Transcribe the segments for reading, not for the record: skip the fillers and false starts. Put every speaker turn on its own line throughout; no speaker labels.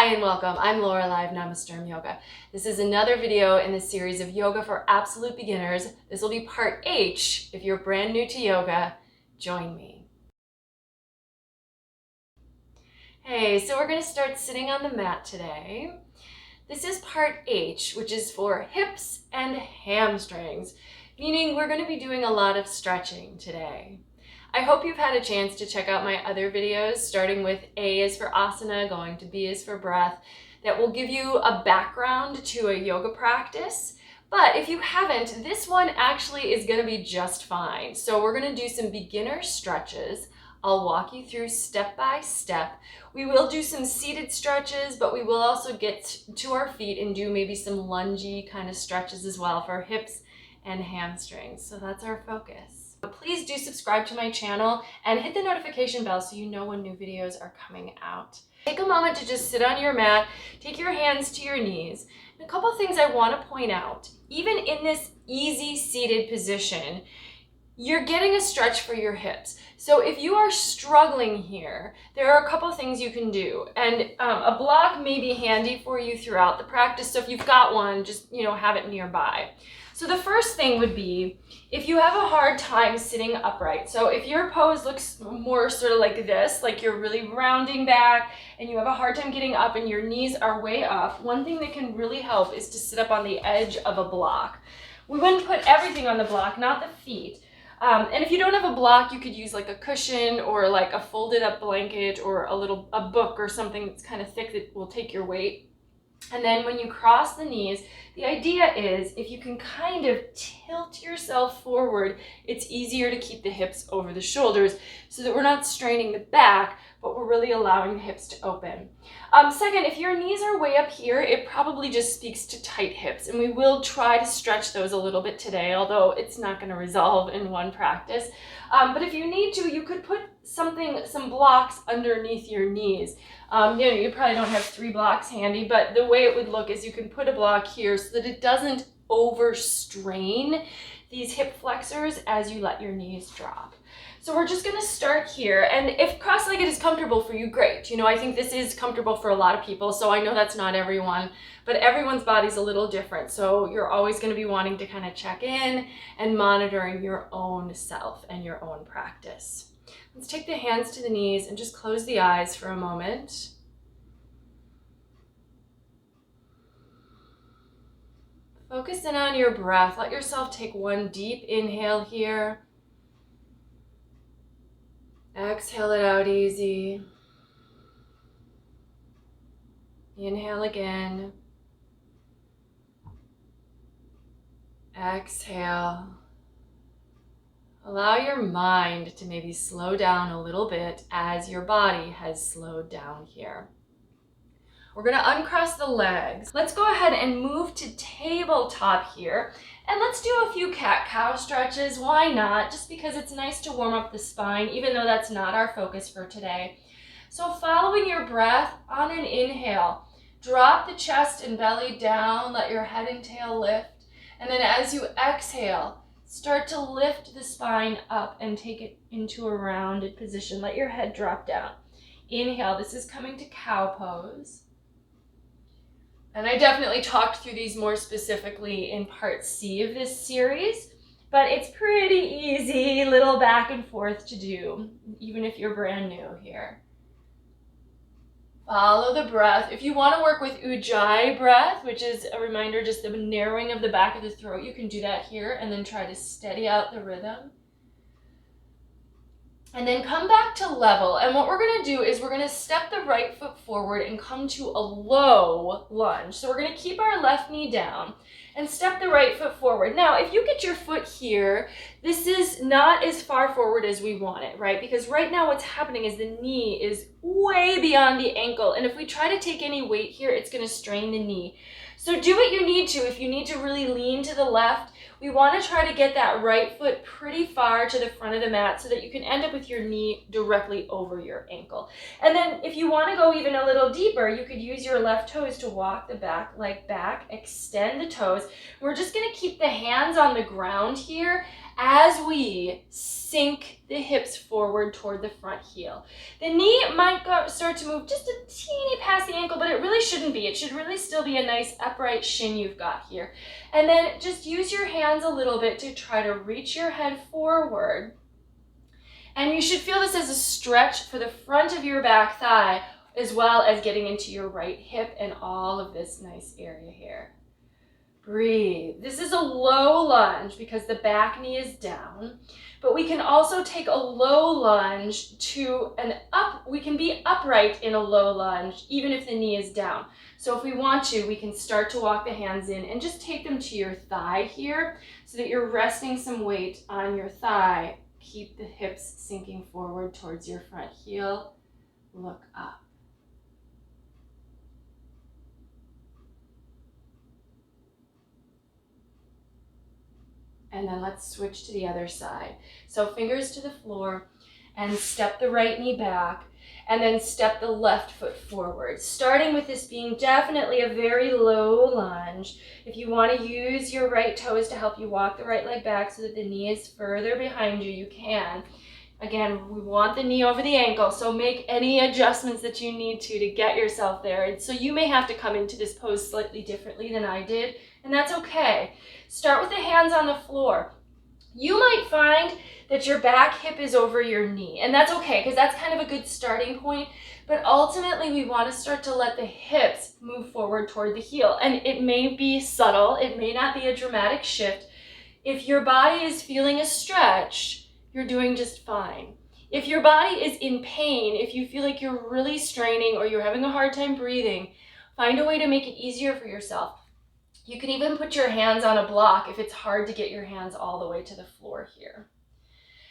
and welcome. I'm Lorelei of Namasturm Yoga. This is another video in the series of Yoga for Absolute Beginners. This will be part H. If you're brand new to yoga, join me. Hey, so we're going to start sitting on the mat today. This is part H, which is for hips and hamstrings, meaning we're going to be doing a lot of stretching today. I hope you've had a chance to check out my other videos, starting with A is for asana, going to B is for breath, that will give you a background to a yoga practice. But if you haven't, this one actually is going to be just fine. So we're going to do some beginner stretches. I'll walk you through step by step. We will do some seated stretches, but we will also get to our feet and do maybe some lungey kind of stretches as well for hips and hamstrings. So that's our focus. Please do subscribe to my channel and hit the notification bell so you know when new videos are coming out. Take a moment to just sit on your mat, take your hands to your knees. And a couple things I want to point out. Even in this easy seated position, you're getting a stretch for your hips. So if you are struggling here, there are a couple things you can do. And a block may be handy for you throughout the practice. So if you've got one, just have it nearby. So the first thing would be, if you have a hard time sitting upright, so if your pose looks more sort of like this, like you're really rounding back and you have a hard time getting up and your knees are way up, one thing that can really help is to sit up on the edge of a block. We wouldn't put everything on the block, not the feet. And if you don't have a block, you could use like a cushion or like a folded up blanket or a book or something that's kind of thick that will take your weight. And then when you cross the knees, the idea is if you can kind of tilt yourself forward, it's easier to keep the hips over the shoulders so that we're not straining the back, but we're really allowing the hips to open. Second, if your knees are way up here, it probably just speaks to tight hips, and we will try to stretch those a little bit today, although it's not going to resolve in one practice. But if you need to, you could put some blocks underneath your knees. You probably don't have 3 blocks handy, but the way it would look is you can put a block here so that it doesn't overstrain these hip flexors as you let your knees drop. So we're just going to start here, and if cross-legged is comfortable for you, great. I think this is comfortable for a lot of people, so I know that's not everyone, but everyone's body's a little different, so you're always going to be wanting to kind of check in and monitoring your own self and your own practice. Let's take the hands to the knees and just close the eyes for a moment. Focus in on your breath. Let yourself take one deep inhale here. Exhale it out easy. Inhale again. Exhale. Allow your mind to maybe slow down a little bit as your body has slowed down here. We're going to uncross the legs. Let's go ahead and move to tabletop here. And let's do a few cat-cow stretches. Why not? Just because it's nice to warm up the spine, even though that's not our focus for today. So following your breath, on an inhale, drop the chest and belly down. Let your head and tail lift. And then as you exhale, start to lift the spine up and take it into a rounded position. Let your head drop down. Inhale. This is coming to cow pose. And I definitely talked through these more specifically in part C of this series, but it's pretty easy, little back and forth to do, even if you're brand new here. Follow the breath. If you want to work with Ujjayi breath, which is a reminder, just the narrowing of the back of the throat, you can do that here and then try to steady out the rhythm. And then come back to level. And what we're going to do is we're going to step the right foot forward and come to a low lunge. So we're going to keep our left knee down and step the right foot forward. Now, if you get your foot here, this is not as far forward as we want it, right? Because right now what's happening is the knee is way beyond the ankle. And if we try to take any weight here, it's going to strain the knee. So do what you need to. If you need to really lean to the left, we want to try to get that right foot pretty far to the front of the mat so that you can end up with your knee directly over your ankle. And then if you want to go even a little deeper, you could use your left toes to walk the back leg back, extend the toes. We're just going to keep the hands on the ground here as we sink the hips forward toward the front heel. The knee might start to move just a teeny past the ankle, but it really shouldn't be. It should really still be a nice upright shin you've got here. And then just use your hands a little bit to try to reach your head forward. And you should feel this as a stretch for the front of your back thigh, as well as getting into your right hip and all of this nice area here. Breathe. This is a low lunge because the back knee is down, but we can also take a low lunge to an up. We can be upright in a low lunge even if the knee is down. So if we want to, we can start to walk the hands in and just take them to your thigh here so that you're resting some weight on your thigh. Keep the hips sinking forward towards your front heel. Look up. And then let's switch to the other side. So fingers to the floor and step the right knee back and then step the left foot forward. Starting with this being definitely a very low lunge. If you want to use your right toes to help you walk the right leg back so that the knee is further behind you, you can. Again, we want the knee over the ankle, so make any adjustments that you need to get yourself there. And so you may have to come into this pose slightly differently than I did, and that's okay. Start with the hands on the floor. You might find that your back hip is over your knee, and that's okay because that's kind of a good starting point, but ultimately we want to start to let the hips move forward toward the heel, and it may be subtle, it may not be a dramatic shift. If your body is feeling a stretch, you're doing just fine. If your body is in pain, if you feel like you're really straining or you're having a hard time breathing, find a way to make it easier for yourself. You can even put your hands on a block if it's hard to get your hands all the way to the floor here.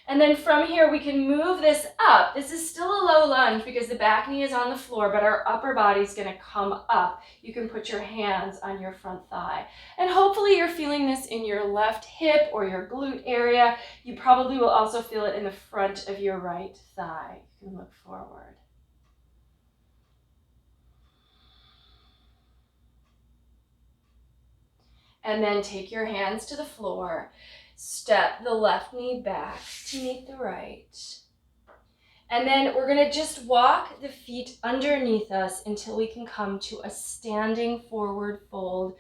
And then from here, we can move this up. This is still a low lunge because the back knee is on the floor, but our upper body is going to come up. You can put your hands on your front thigh. And hopefully you're feeling this in your left hip or your glute area. You probably will also feel it in the front of your right thigh. You can look forward. And then take your hands to the floor. Step the left knee back to meet the right. And then we're going to just walk the feet underneath us until we can come to a standing forward fold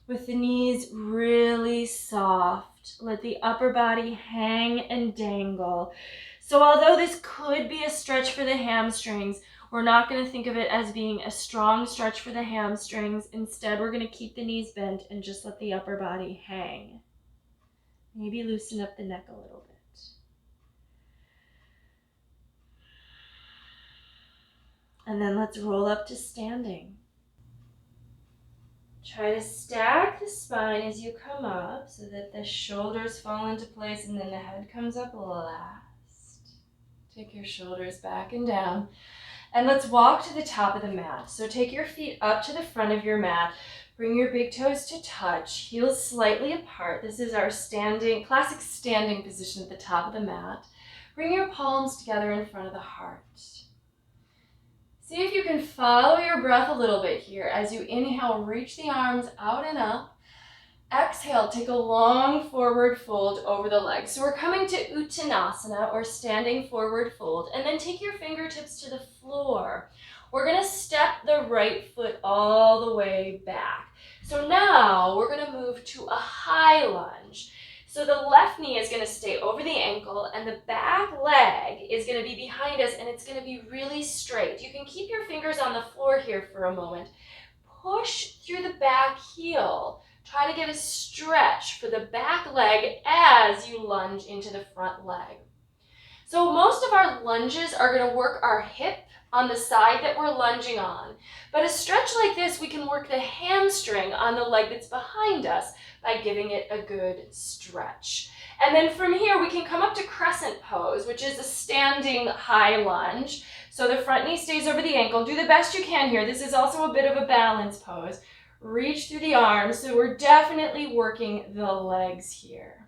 with the knees really soft. Let the upper body hang and dangle. So although this could be a stretch for the hamstrings, we're not going to think of it as being a strong stretch for the hamstrings. Instead, we're going to keep the knees bent and just let the upper body hang. Maybe loosen up the neck a little bit. And then let's roll up to standing. Try to stack the spine as you come up so that the shoulders fall into place and then the head comes up last. Take your shoulders back and down. And let's walk to the top of the mat. So take your feet up to the front of your mat. Bring your big toes to touch, heels slightly apart. This is our classic standing position at the top of the mat. Bring your palms together in front of the heart. See if you can follow your breath a little bit here. As you inhale, reach the arms out and up. Exhale, take a long forward fold over the legs. So we're coming to UTTANASANA, or standing forward fold, and then take your fingertips to the floor. We're going to step the right foot all the way back. So now we're going to move to a high lunge. So the left knee is going to stay over the ankle and the back leg is going to be behind us and it's going to be really straight. You can keep your fingers on the floor here for a moment. Push through the back heel. Try to get a stretch for the back leg as you lunge into the front leg. So most of our lunges are going to work our hip on the side that we're lunging on. But a stretch like this, we can work the hamstring on the leg that's behind us by giving it a good stretch. And then from here, we can come up to crescent pose, which is a standing high lunge. So the front knee stays over the ankle. Do the best you can here. This is also a bit of a balance pose. Reach through the arms. So we're definitely working the legs here.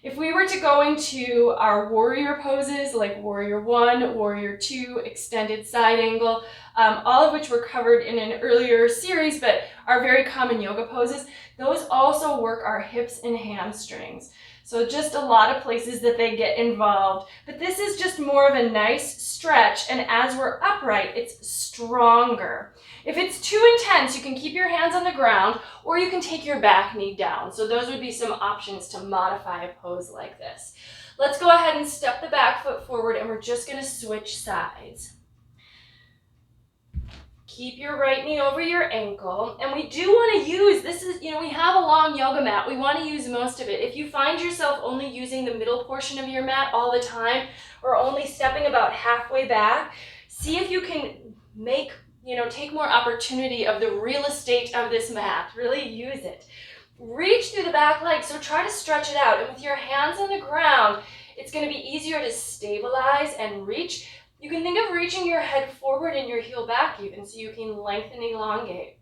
If we were to go into our warrior poses like warrior 1, warrior 2, extended side angle, all of which were covered in an earlier series but are very common yoga poses, those also work our hips and hamstrings. So just a lot of places that they get involved. But this is just more of a nice stretch, and as we're upright, it's stronger. If it's too intense, you can keep your hands on the ground, or you can take your back knee down. So those would be some options to modify a pose like this. Let's go ahead and step the back foot forward, and we're just going to switch sides. Keep your right knee over your ankle, and we do want to use, we have a long yoga mat. We want to use most of it. If you find yourself only using the middle portion of your mat all the time, or only stepping about halfway back, see if you can take more opportunity of the real estate of this mat. Really use it. Reach through the back leg, so try to stretch it out, and with your hands on the ground, it's going to be easier to stabilize and reach. You can think of reaching your head forward and your heel back even, so you can lengthen, elongate.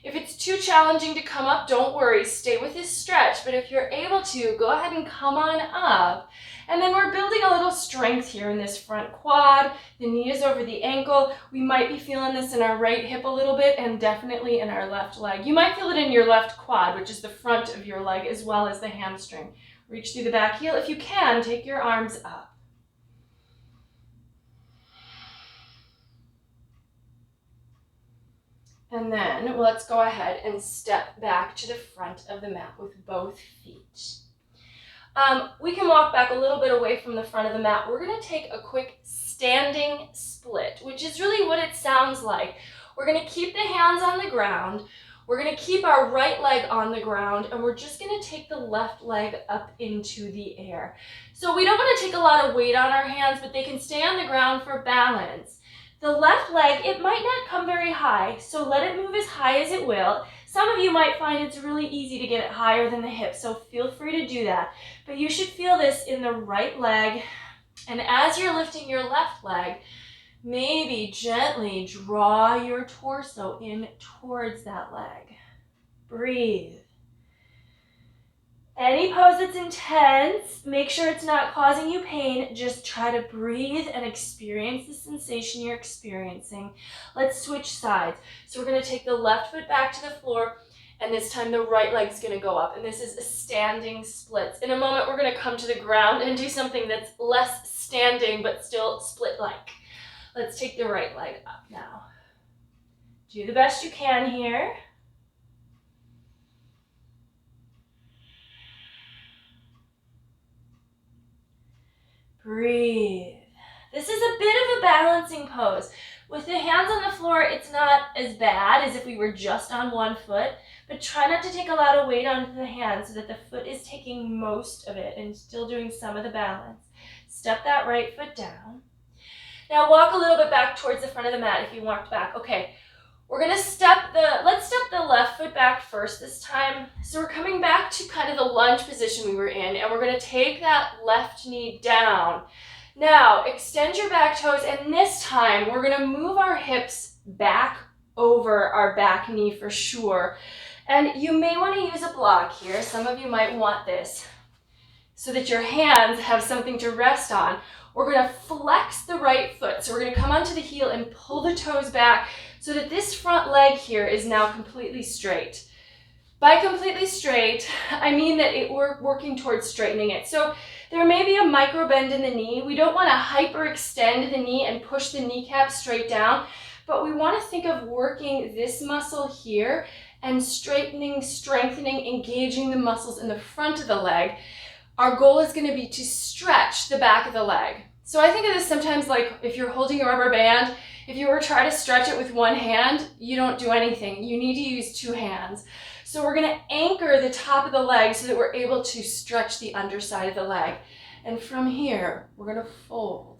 If it's too challenging to come up, don't worry, stay with this stretch, but if you're able to, go ahead and come on up. And then we're building a little strength here in this front quad. The knee is over the ankle. We might be feeling this in our right hip a little bit, and definitely in our left leg. You might feel it in your left quad, which is the front of your leg, as well as the hamstring. Reach through the back heel. If you can, take your arms up. And then let's go ahead and step back to the front of the mat with both feet. We can walk back a little bit away from the front of the mat. We're going to take a quick standing split, which is really what it sounds like. We're going to keep the hands on the ground. We're going to keep our right leg on the ground, and we're just going to take the left leg up into the air. So we don't want to take a lot of weight on our hands, but they can stay on the ground for balance. The left leg, it might not come very high, so let it move as high as it will. Some of you might find it's really easy to get it higher than the hip, so feel free to do that. But you should feel this in the right leg, and as you're lifting your left leg, maybe gently draw your torso in towards that leg. Breathe. Any pose that's intense, make sure it's not causing you pain. Just try to breathe and experience the sensation you're experiencing. Let's switch sides. So we're going to take the left foot back to the floor, and this time the right leg's going to go up. And this is a standing split. In a moment, we're going to come to the ground and do something that's less standing, but still split-like. Let's take the right leg up now. Do the best you can here. Breathe. This is a bit of a balancing pose. With the hands on the floor, it's not as bad as if we were just on one foot, but try not to take a lot of weight onto the hands so that the foot is taking most of it and still doing some of the balance. Step that right foot down. Now walk a little bit back towards the front of the mat if you walked back. Okay, we're gonna let's step the left foot back first this time. So we're coming back to kind of the lunge position we were in, and we're gonna take that left knee down. Now, extend your back toes, and this time we're gonna move our hips back over our back knee for sure. And you may wanna use a block here. Some of you might want this so that your hands have something to rest on. We're gonna flex the right foot. So we're gonna come onto the heel and pull the toes back so that this front leg here is now completely straight. By completely straight, I mean that we're working towards straightening it. So there may be a micro bend in the knee. We don't want to hyperextend the knee and push the kneecap straight down, but we want to think of working this muscle here and straightening, strengthening, engaging the muscles in the front of the leg. Our goal is going to be to stretch the back of the leg. So I think of this sometimes like if you're holding a rubber band, if you were trying to stretch it with one hand, you don't do anything. You need to use two hands. So we're going to anchor the top of the leg so that we're able to stretch the underside of the leg. And from here, we're going to fold.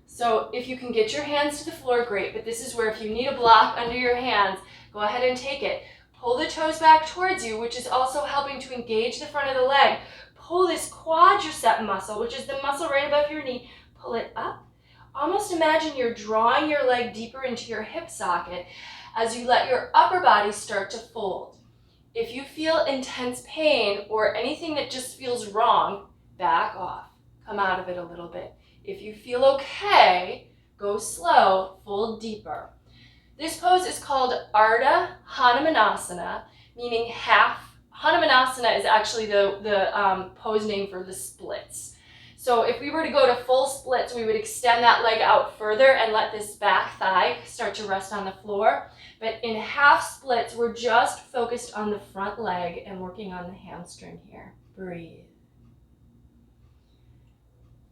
So if you can get your hands to the floor, great. But this is where if you need a block under your hands, go ahead and take it. Pull the toes back towards you, which is also helping to engage the front of the leg. Pull this quadricep muscle, which is the muscle right above your knee. Pull it up. Almost imagine you're drawing your leg deeper into your hip socket as you let your upper body start to fold. If you feel intense pain or anything that just feels wrong, back off. Come out of it a little bit. If you feel okay, go slow, fold deeper. This pose is called ARDHAHANUMANASANA, meaning half Hanumanasana is actually the pose name for the splits. So if we were to go to full splits, we would extend that leg out further and let this back thigh start to rest on the floor. But in half splits, we're just focused on the front leg and working on the hamstring here. Breathe.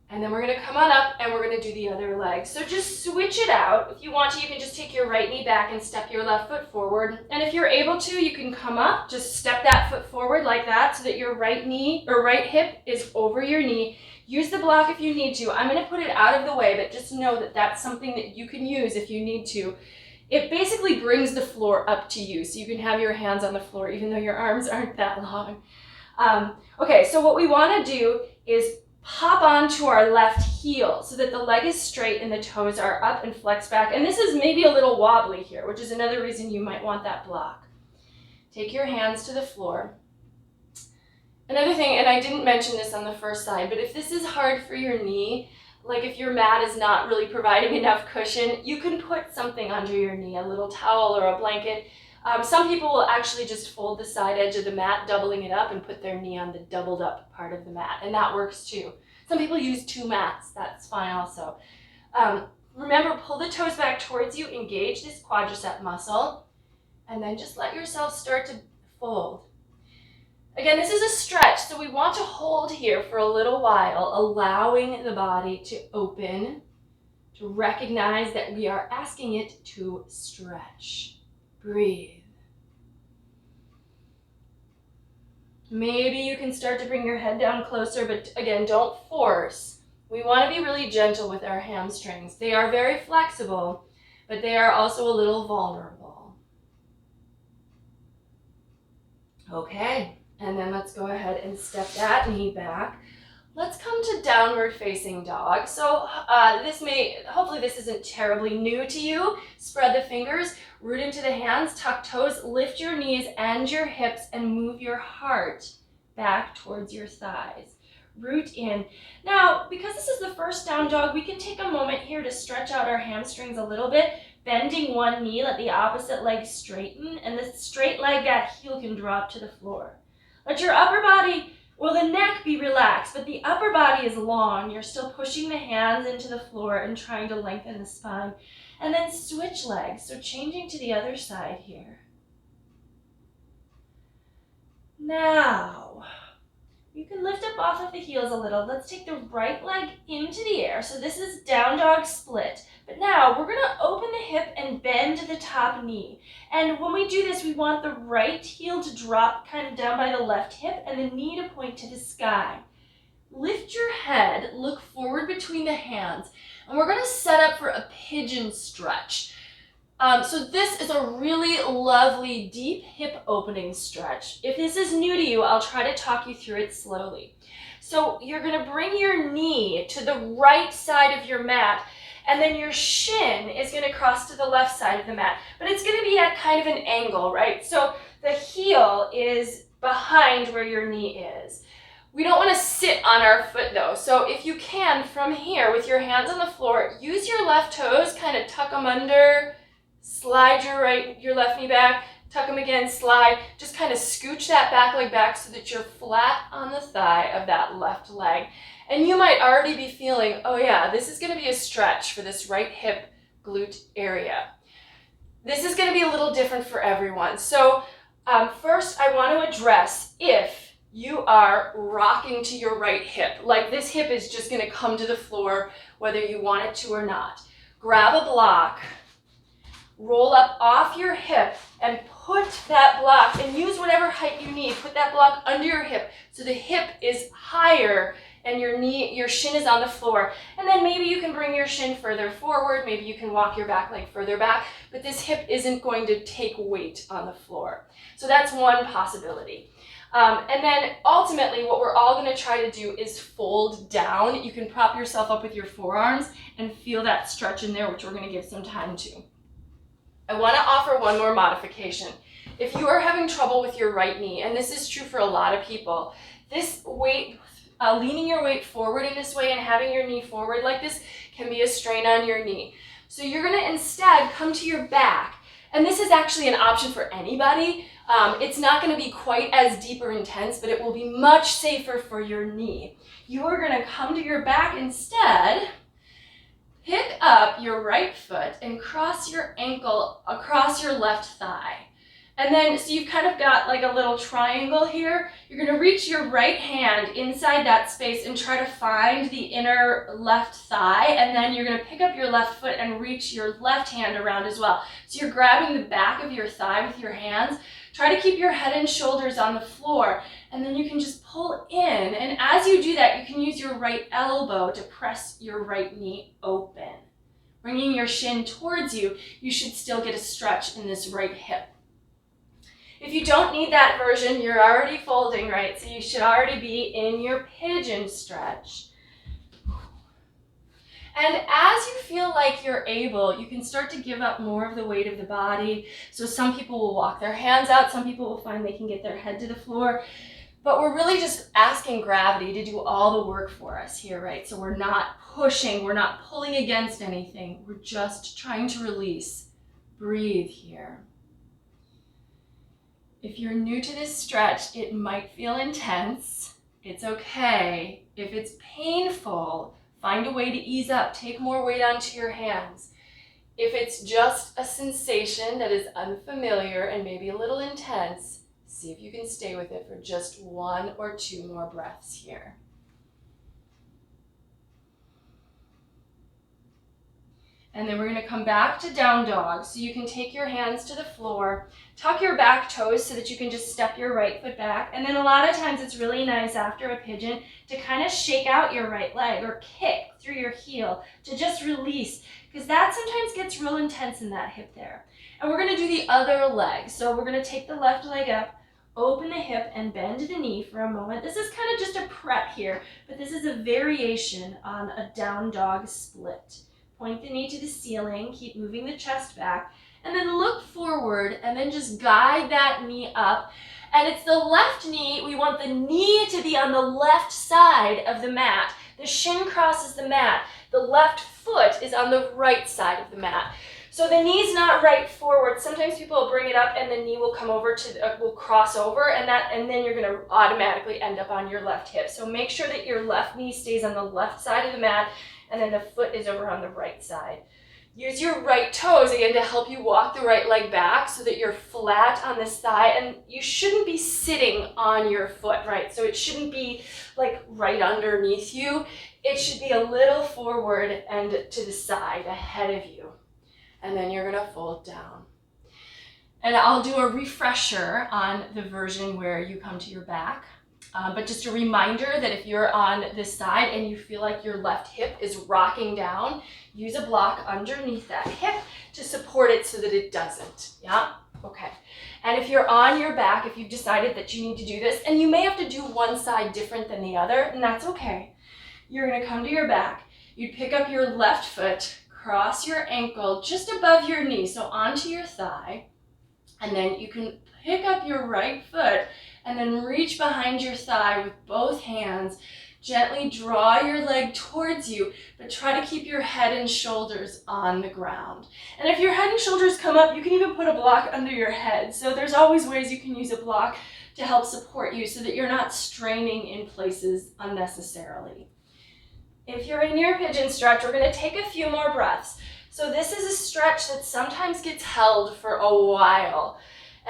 And then we're going to come on up and we're going to do the other leg. So just switch it out. If you want to, you can just take your right knee back and step your left foot forward. And if you're able to, you can come up, just step that foot forward like that so that your right knee or right hip is over your knee. Use the block if you need to. I'm going to put it out of the way, but just know that that's something that you can use if you need to. It basically brings the floor up to you, so you can have your hands on the floor even though your arms aren't that long. Okay, so what we want to do is hop onto our left heel so that the leg is straight and the toes are up and flexed back. And this is maybe a little wobbly here, which is another reason you might want that block. Take your hands to the floor. Another thing, and I didn't mention this on the first side, but if this is hard for your knee, like if your mat is not really providing enough cushion, you can put something under your knee, a little towel or a blanket. Some people will actually just fold the side edge of the mat, doubling it up, and put their knee on the doubled up part of the mat, and that works too. Some people use 2 mats, that's fine also. Remember, pull the toes back towards you, engage this quadricep muscle, and then just let yourself start to fold. Again, this is a stretch, so we want to hold here for a little while, allowing the body to open, to recognize that we are asking it to stretch. Breathe. Maybe you can start to bring your head down closer, but again, don't force. We want to be really gentle with our hamstrings. They are very flexible, but they are also a little vulnerable. Okay. And then let's go ahead and step that knee back. Let's come to downward facing dog. So hopefully this isn't terribly new to you. Spread the fingers, root into the hands, tuck toes, lift your knees and your hips and move your heart back towards your thighs. Root in. Now, because this is the first down dog, we can take a moment here to stretch out our hamstrings a little bit. Bending one knee, let the opposite leg straighten, and the straight leg, that heel can drop to the floor. Let your upper body, the neck be relaxed, but the upper body is long. You're still pushing the hands into the floor and trying to lengthen the spine. And then switch legs, so changing to the other side here. Now, you can lift up off of the heels a little. Let's take the right leg into the air. So this is down dog split. But now we're going to open the hip and bend the top knee. And when we do this, we want the right heel to drop kind of down by the left hip and the knee to point to the sky. Lift your head, look forward between the hands, and we're going to set up for a pigeon stretch. So this is a really lovely deep hip opening stretch. If this is new to you, I'll try to talk you through it slowly. So you're going to bring your knee to the right side of your mat, and then your shin is going to cross to the left side of the mat. But it's going to be at kind of an angle, right? So the heel is behind where your knee is. We don't want to sit on our foot though. So if you can, from here with your hands on the floor, use your left toes, kind of tuck them under, slide your left knee back, tuck them again, slide. Just kind of scooch that back leg back so that you're flat on the thigh of that left leg. And you might already be feeling, oh yeah, this is going to be a stretch for this right hip glute area. This is going to be a little different for everyone. So first I want to address if you are rocking to your right hip, like this hip is just going to come to the floor whether you want it to or not. Grab a block, roll up off your hip and put that block, and use whatever height you need. Put that block under your hip so the hip is higher and your shin is on the floor. And then maybe you can bring your shin further forward, maybe you can walk your back leg further back, but this hip isn't going to take weight on the floor. So that's one possibility. And then ultimately what we're all going to try to do is fold down. You can prop yourself up with your forearms and feel that stretch in there, which we're going to give some time to. I want to offer one more modification. If you are having trouble with your right knee, and this is true for a lot of people, this weight, leaning your weight forward in this way and having your knee forward like this can be a strain on your knee. So you're going to instead come to your back And this is actually an option for anybody. It's not going to be quite as deep or intense, but it will be much safer for your knee. You are going to come to your back instead, pick up your right foot and cross your ankle across your left thigh. And then, so you've kind of got like a little triangle here. You're going to reach your right hand inside that space and try to find the inner left thigh. And then you're going to pick up your left foot and reach your left hand around as well. So you're grabbing the back of your thigh with your hands. Try to keep your head and shoulders on the floor. And then you can just pull in. And as you do that, you can use your right elbow to press your right knee open. Bringing your shin towards you, you should still get a stretch in this right hip. If you don't need that version, you're already folding, right? So you should already be in your pigeon stretch. And as you feel like you're able, you can start to give up more of the weight of the body. So some people will walk their hands out. Some people will find they can get their head to the floor. But we're really just asking gravity to do all the work for us here, right? So we're not pushing, we're not pulling against anything. We're just trying to release. Breathe here. If you're new to this stretch, it might feel intense. It's okay. If it's painful, find a way to ease up. Take more weight onto your hands. If it's just a sensation that is unfamiliar and maybe a little intense, see if you can stay with it for just 1 or 2 more breaths here. And then we're going to come back to down dog. So you can take your hands to the floor, tuck your back toes so that you can just step your right foot back. And then a lot of times it's really nice after a pigeon to kind of shake out your right leg or kick through your heel to just release, because that sometimes gets real intense in that hip there. And we're going to do the other leg. So we're going to take the left leg up, open the hip and bend the knee for a moment. This is kind of just a prep here, but this is a variation on a down dog split. Point the knee to the ceiling, keep moving the chest back, and then look forward and then just guide that knee up. And it's the left knee, we want the knee to be on the left side of the mat. The shin crosses the mat. The left foot is on the right side of the mat. So the knee's not right forward. Sometimes people will bring it up and the knee will come over to, will cross over, and then you're gonna automatically end up on your left hip. So make sure that your left knee stays on the left side of the mat, and then the foot is over on the right side. Use your right toes again to help you walk the right leg back so that you're flat on this thigh, and you shouldn't be sitting on your foot, right? So it shouldn't be like right underneath you. It should be a little forward and to the side ahead of you. And then you're gonna fold down. And I'll do a refresher on the version where you come to your back. But just a reminder that if you're on this side and you feel like your left hip is rocking down, use a block underneath that hip to support it so that it doesn't, yeah? Okay. And if you're on your back, if you've decided that you need to do this, and you may have to do one side different than the other, and that's okay. You're gonna come to your back. You'd pick up your left foot, cross your ankle just above your knee, so onto your thigh, and then you can pick up your right foot and then reach behind your thigh with both hands. Gently draw your leg towards you, but try to keep your head and shoulders on the ground. And if your head and shoulders come up, you can even put a block under your head. So there's always ways you can use a block to help support you so that you're not straining in places unnecessarily. If you're in your pigeon stretch, we're going to take a few more breaths. So this is a stretch that sometimes gets held for a while.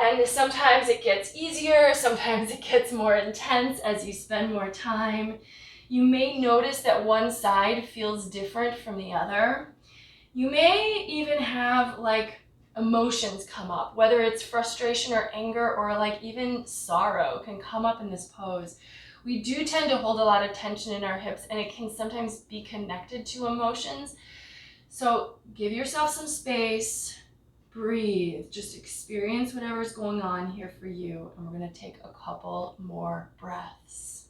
And sometimes it gets easier, sometimes it gets more intense as you spend more time. You may notice that one side feels different from the other. You may even have like emotions come up, whether it's frustration or anger or like even sorrow can come up in this pose. We do tend to hold a lot of tension in our hips, and it can sometimes be connected to emotions. So give yourself some space. Breathe, just experience whatever's going on here for you, and we're going to take a couple more breaths.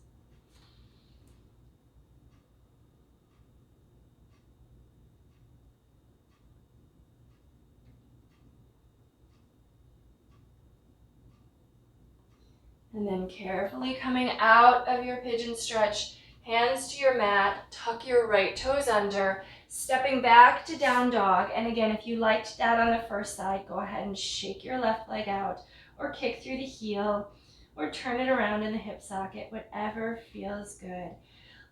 And then carefully coming out of your pigeon stretch, hands to your mat, tuck your right toes under, stepping back to down dog. And again, if you liked that on the first side, go ahead and shake your left leg out or kick through the heel or turn it around in the hip socket, whatever feels good.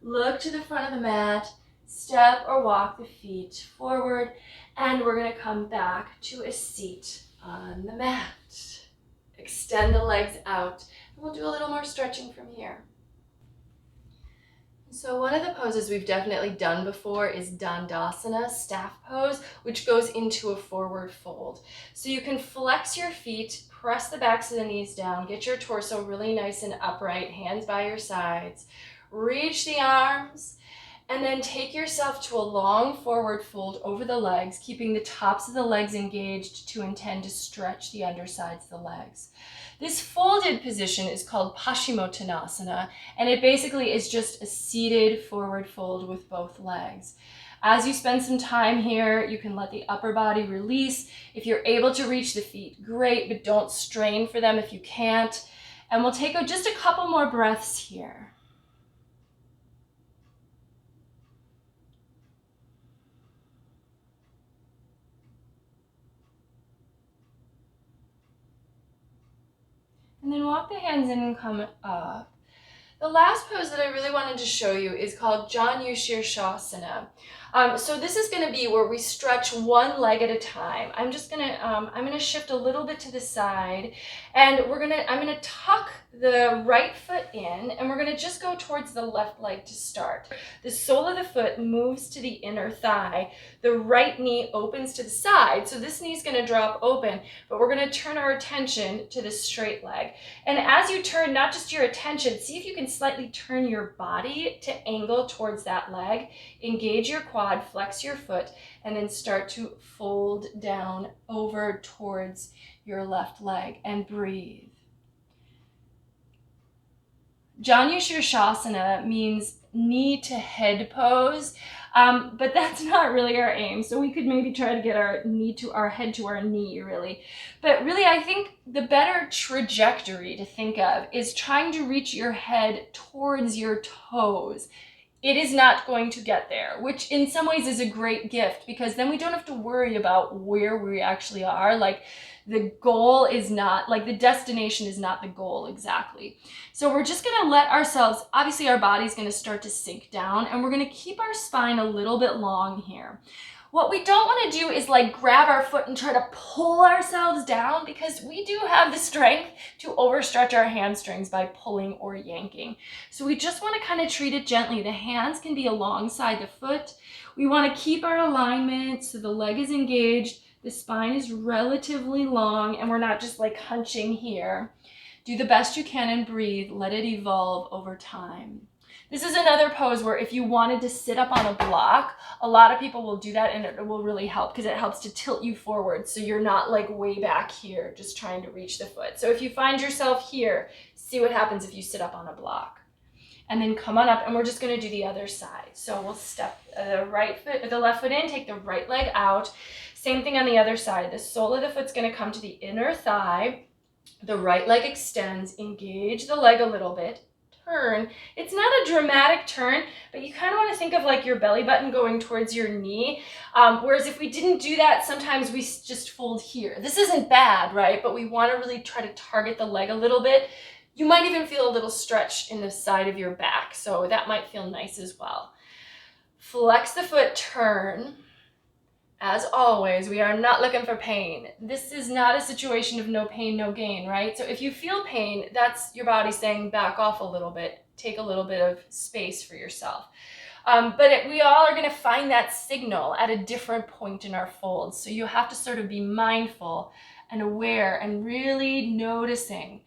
Look to the front of the mat, step or walk the feet forward, and we're going to come back to a seat on the mat. Extend the legs out, and we'll do a little more stretching from here. So one of the poses we've definitely done before is Dandasana, staff pose, which goes into a forward fold. So you can flex your feet, press the backs of the knees down, get your torso really nice and upright, hands by your sides, reach the arms, and then take yourself to a long forward fold over the legs, keeping the tops of the legs engaged to intend to stretch the undersides of the legs. This folded position is called PASCHIMOT, and it basically is just a seated forward fold with both legs. As you spend some time here, you can let the upper body release. If you're able to reach the feet, great, but don't strain for them if you can't. And we'll take just a couple more breaths here. And then walk the hands in and come up. The last pose that I really wanted to show you is called Janushirsasana. So this is going to be where we stretch one leg at a time. I'm gonna shift a little bit to the side, and I'm gonna tuck the right foot in, and we're gonna just go towards the left leg to start. The sole of the foot moves to the inner thigh. The right knee opens to the side, so this knee is gonna drop open, but we're gonna turn our attention to the straight leg. And as you turn, not just your attention, see if you can slightly turn your body to angle towards that leg. Engage your quad, flex your foot, and then start to fold down over towards your left leg and breathe. Janushirsasana means knee to head pose, but that's not really our aim. So we could maybe try to get our head to our knee, really. But really, I think the better trajectory to think of is trying to reach your head towards your toes. It is not going to get there, which in some ways is a great gift, because then we don't have to worry about where we actually are. Like, the goal is not, like, the destination is not the goal exactly. So we're just gonna let ourselves, obviously our body's gonna start to sink down, and we're gonna keep our spine a little bit long here. What we don't want to do is like grab our foot and try to pull ourselves down, because we do have the strength to overstretch our hamstrings by pulling or yanking. So we just want to kind of treat it gently. The hands can be alongside the foot. We want to keep our alignment so the leg is engaged, the spine is relatively long, and we're not just like hunching here. Do the best you can and breathe. Let it evolve over time. This is another pose where if you wanted to sit up on a block, a lot of people will do that, and it will really help because it helps to tilt you forward so you're not like way back here just trying to reach the foot. So if you find yourself here, see what happens if you sit up on a block. And then come on up, and we're just going to do the other side. So we'll step the left foot in, take the right leg out. Same thing on the other side. The sole of the foot's going to come to the inner thigh. The right leg extends. Engage the leg a little bit. Turn. It's not a dramatic turn, but you kind of want to think of like your belly button going towards your knee. Whereas if we didn't do that, sometimes we just fold here. This isn't bad, right? But we want to really try to target the leg a little bit. You might even feel a little stretch in the side of your back, so that might feel nice as well. Flex the foot, turn. As always, we are not looking for pain. This is not a situation of no pain, no gain, right? So if you feel pain, that's your body saying back off a little bit, take a little bit of space for yourself. We all are going to find that signal at a different point in our fold. So you have to sort of be mindful and aware and really noticing.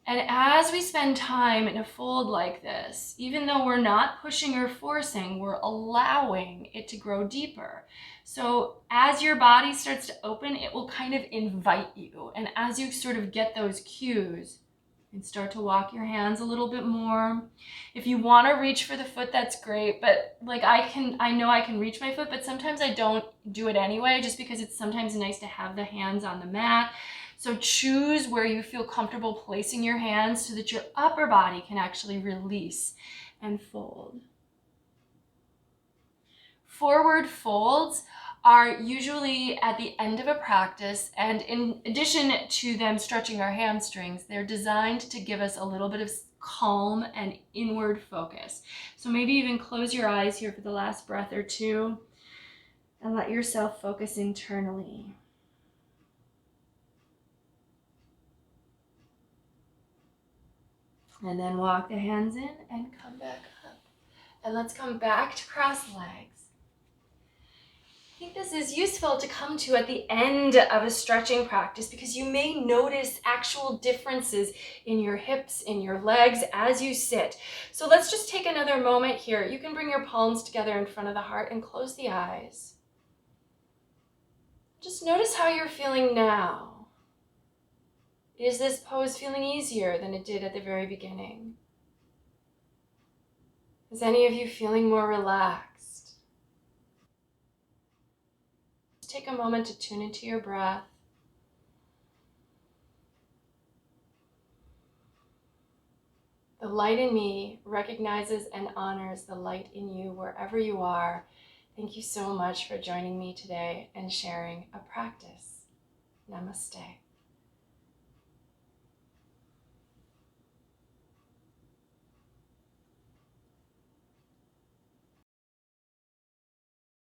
And as we spend time in a fold like this, even though we're not pushing or forcing, we're allowing it to grow deeper. So as your body starts to open, it will kind of invite you. And as you sort of get those cues, you can start to walk your hands a little bit more. If you want to reach for the foot, that's great. But like I know I can reach my foot, but sometimes I don't do it anyway, just because it's sometimes nice to have the hands on the mat. So choose where you feel comfortable placing your hands so that your upper body can actually release. and fold. Forward folds are usually at the end of a practice, and in addition to them stretching our hamstrings, they're designed to give us a little bit of calm and inward focus. So maybe even close your eyes here for the last breath or two and let yourself focus internally. And then walk the hands in and come back up. And let's come back to cross legs. I think this is useful to come to at the end of a stretching practice because you may notice actual differences in your hips, in your legs as you sit. So let's just take another moment here. You can bring your palms together in front of the heart and close the eyes. Just notice how you're feeling now. Is this pose feeling easier than it did at the very beginning? Is any of you feeling more relaxed? Take a moment to tune into your breath. The light in me recognizes and honors the light in you wherever you are. Thank you so much for joining me today and sharing a practice. Namaste.